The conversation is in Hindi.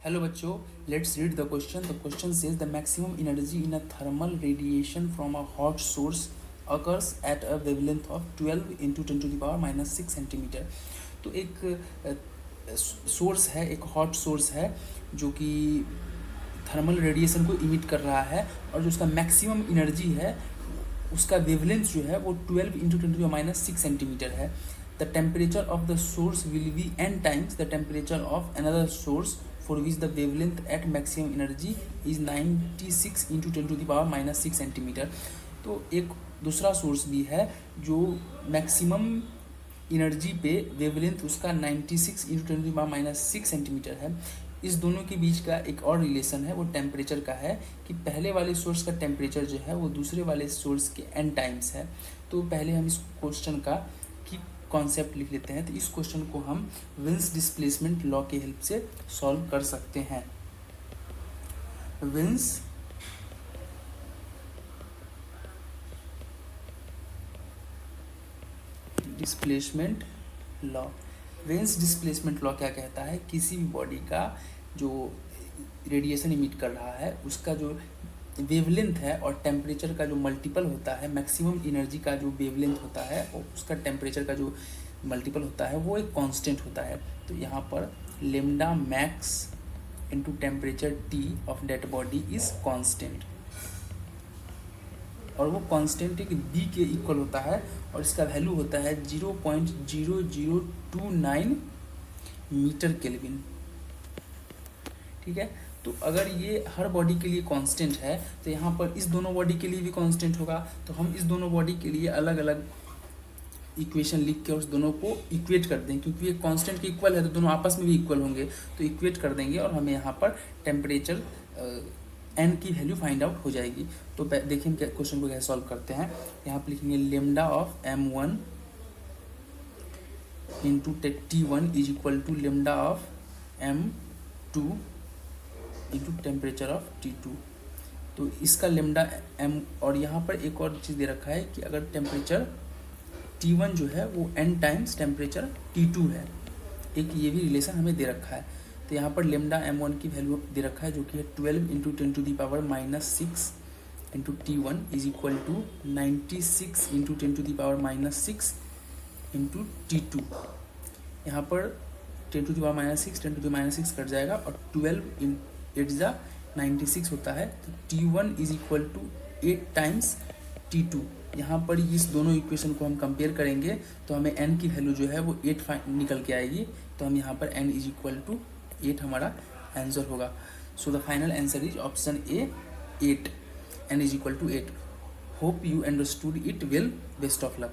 Hello बच्चों, let's read the question. The question says the maximum energy in a thermal radiation from a hot source occurs at a wavelength of 12 into 10 to the power minus 6 centimetre. तो एक सोर्स है, एक हॉट सोर्स है जो कि थर्मल रेडिएशन को इमिट कर रहा है और जो उसका मैक्सिमम एनर्जी है उसका वेवलेंथ जो है वो 12 into 10 to the minus 6 centimetre है। The temperature of the source will be n times the temperature of another source for which the wavelength at maximum energy is 96 into 10 to the power minus 6 centimetre. तो एक दूसरा सोर्स भी है जो मैक्सिमम एनर्जी पे वेवलेंथ उसका 96 into 10 to the power minus 6 centimetre है। इस दोनों के बीच का एक और रिलेशन है, वो टेम्परेचर का है कि पहले वाले सोर्स का टेम्परेचर जो है वो दूसरे वाले सोर्स के n टाइम्स है। तो पहले हम इस क्वेश्चन का की कॉन्सेप्ट लिख लेते हैं। तो इस क्वेश्चन को हम विन्स डिस्प्लेसमेंट लॉ के हेल्प से सॉल्व कर सकते हैं। Wins displacement law, wins displacement law क्या कहता है, किसी भी बॉडी का जो रेडिएशन इमिट कर रहा है उसका जो वेवलेंथ है और टेम्परेचर का जो मल्टीपल होता है, मैक्सिमम एनर्जी का जो वेवलेंथ होता है और उसका टेम्परेचर का जो मल्टीपल होता है वो एक कांस्टेंट होता है। तो यहाँ पर lambda max into temperature T of that body is constant और वो कांस्टेंट एक बी के इक्वल होता है और इसका वैल्यू होता है 0.0029 मीटर केल्विन। ठीक है, तो अगर ये हर बॉडी के लिए कांस्टेंट है तो यहाँ पर इस दोनों बॉडी के लिए भी कांस्टेंट होगा। तो हम इस दोनों बॉडी के लिए अलग अलग इक्वेशन लिख के उस दोनों को इक्वेट कर देंगे, क्योंकि ये कांस्टेंट के इक्वल है तो दोनों आपस में भी इक्वल होंगे। तो इक्वेट कर देंगे और हमें यहाँ पर टेम्परेचर एन की वैल्यू फाइंड आउट हो जाएगी। तो देखिए हम क्वेश्चन को कैसे सॉल्व करते हैं। यहाँ पर लिखेंगे lambda of m1 into T1 is equal to lambda of m2 into temperature of T2। तो इसका लेमडा m और यहाँ पर एक और चीज़ दे रखा है कि अगर टेम्परेचर T1 जो है वो n टाइम्स टेम्परेचर T2 है, एक ये भी रिलेशन हमें दे रखा है। तो यहाँ पर लेमडा m1 की वैल्यू दे रखा है जो कि है 12 into 10 to the power minus 6 into T1 is equal to 96 into 10 to the power minus 6 into T2। यहाँ पर 10 to the power minus 6 10 to the minus 6 cut जाएगा और 12 इन 8 जा 96 होता है। तो T1 is equal to 8 times T2। यहाँ पर इस दोनों इक्वेशन को हम कंपेयर करेंगे तो हमें n की वैल्यू जो है वो 8 निकल के आएगी। तो हम यहाँ पर n इज इक्वल टू 8 हमारा आंसर होगा। So the final answer is option A 8, n is equal to 8। Hope you understood it well. Best of luck.